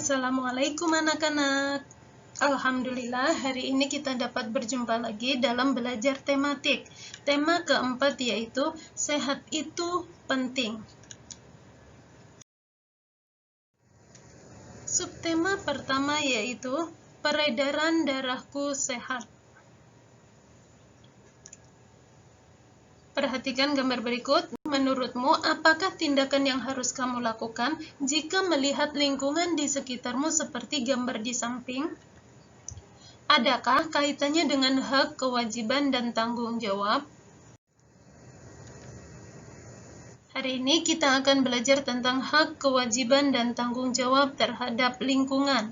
Assalamualaikum anak-anak. Alhamdulillah hari ini kita dapat berjumpa lagi dalam belajar tematik. Tema keempat yaitu sehat itu penting. Subtema pertama yaitu peredaran darahku sehat. Perhatikan gambar berikut. Menurutmu, apakah tindakan yang harus kamu lakukan jika melihat lingkungan di sekitarmu seperti gambar di samping? Adakah kaitannya dengan hak, kewajiban, dan tanggung jawab? Hari ini kita akan belajar tentang hak, kewajiban, dan tanggung jawab terhadap lingkungan.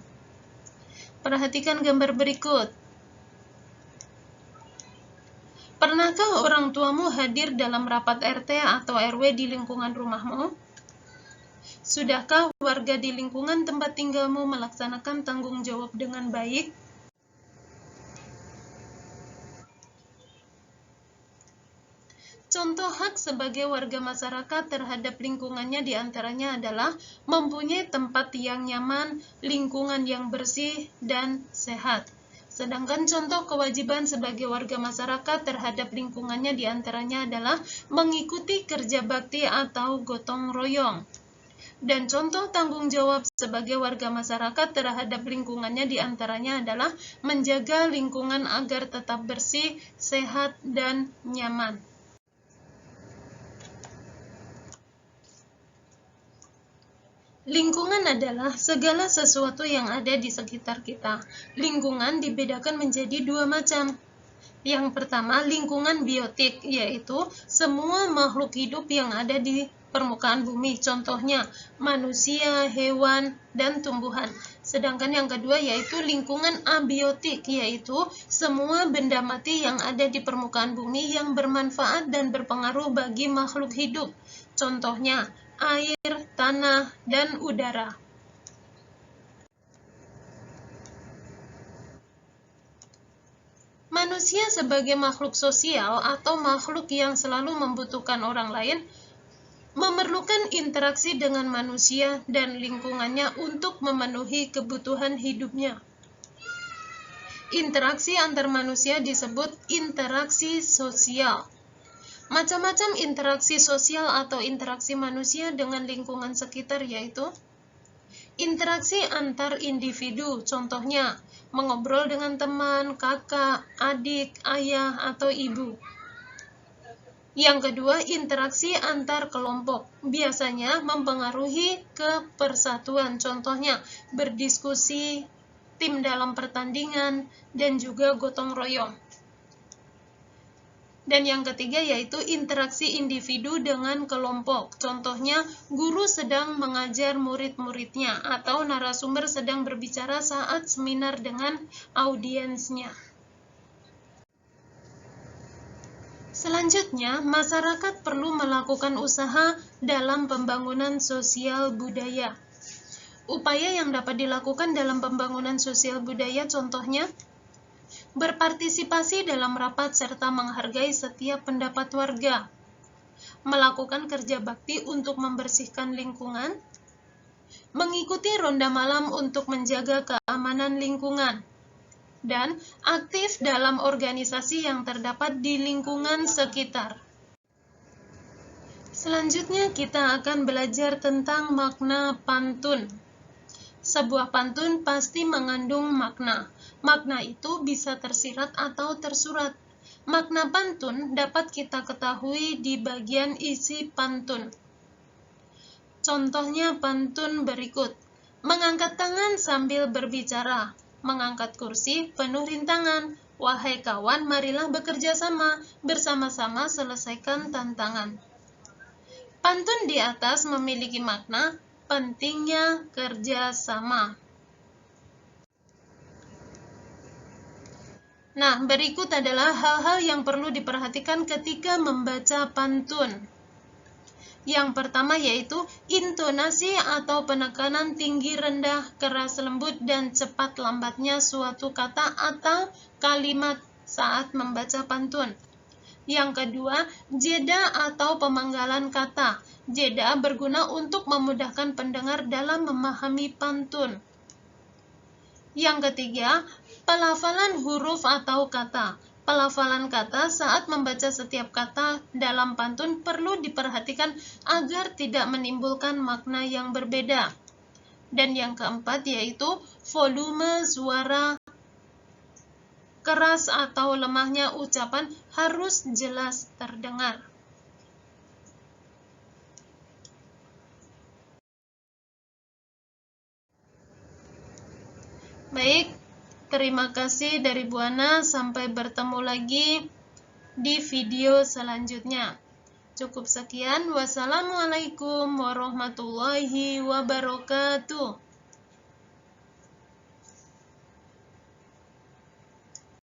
Perhatikan gambar berikut. Pernahkah orang tuamu hadir dalam rapat RT atau RW di lingkungan rumahmu? Sudahkah warga di lingkungan tempat tinggalmu melaksanakan tanggung jawab dengan baik? Contoh hak sebagai warga masyarakat terhadap lingkungannya diantaranya adalah mempunyai tempat yang nyaman, lingkungan yang bersih, dan sehat. Sedangkan contoh kewajiban sebagai warga masyarakat terhadap lingkungannya diantaranya adalah mengikuti kerja bakti atau gotong royong. Dan contoh tanggung jawab sebagai warga masyarakat terhadap lingkungannya diantaranya adalah menjaga lingkungan agar tetap bersih, sehat, dan nyaman. Lingkungan adalah segala sesuatu yang ada di sekitar kita. Lingkungan dibedakan menjadi dua macam. Yang pertama, lingkungan biotik, yaitu semua makhluk hidup yang ada di permukaan bumi, contohnya manusia, hewan, dan tumbuhan. Sedangkan yang kedua yaitu lingkungan abiotik, yaitu semua benda mati yang ada di permukaan bumi yang bermanfaat dan berpengaruh bagi makhluk hidup, contohnya air, tanah, dan udara. Manusia sebagai makhluk sosial atau makhluk yang selalu membutuhkan orang lain, memerlukan interaksi dengan manusia dan lingkungannya untuk memenuhi kebutuhan hidupnya. Interaksi antar manusia disebut interaksi sosial. Macam-macam interaksi sosial atau interaksi manusia dengan lingkungan sekitar yaitu interaksi antar individu, contohnya mengobrol dengan teman, kakak, adik, ayah, atau ibu. Yang kedua, interaksi antar kelompok, biasanya mempengaruhi kepersatuan, contohnya berdiskusi, tim dalam pertandingan, dan juga gotong royong. Dan yang ketiga yaitu interaksi individu dengan kelompok. Contohnya, guru sedang mengajar murid-muridnya atau narasumber sedang berbicara saat seminar dengan audiensnya. Selanjutnya, masyarakat perlu melakukan usaha dalam pembangunan sosial budaya. Upaya yang dapat dilakukan dalam pembangunan sosial budaya contohnya berpartisipasi dalam rapat serta menghargai setiap pendapat warga, melakukan kerja bakti untuk membersihkan lingkungan, mengikuti ronda malam untuk menjaga keamanan lingkungan, dan aktif dalam organisasi yang terdapat di lingkungan sekitar. Selanjutnya kita akan belajar tentang makna pantun. Sebuah pantun pasti mengandung makna. Makna itu bisa tersirat atau tersurat. Makna pantun dapat kita ketahui di bagian isi pantun. Contohnya pantun berikut. Mengangkat tangan sambil berbicara. Mengangkat kursi penuh rintangan. Wahai kawan, marilah bekerja sama. Bersama-sama selesaikan tantangan. Pantun di atas memiliki makna pentingnya kerja sama. Nah, berikut adalah hal-hal yang perlu diperhatikan ketika membaca pantun. Yang pertama yaitu intonasi atau penekanan tinggi rendah, keras lembut, dan cepat lambatnya suatu kata atau kalimat saat membaca pantun. Yang kedua, jeda atau pemanggalan kata. Jeda berguna untuk memudahkan pendengar dalam memahami pantun. Yang ketiga, pelafalan huruf atau kata. Pelafalan kata saat membaca setiap kata dalam pantun perlu diperhatikan agar tidak menimbulkan makna yang berbeda. Dan yang keempat yaitu volume suara, keras atau lemahnya ucapan harus jelas terdengar. Baik, terima kasih dari Bu Ana. Sampai bertemu lagi di video selanjutnya. Cukup sekian. Wassalamualaikum warahmatullahi wabarakatuh.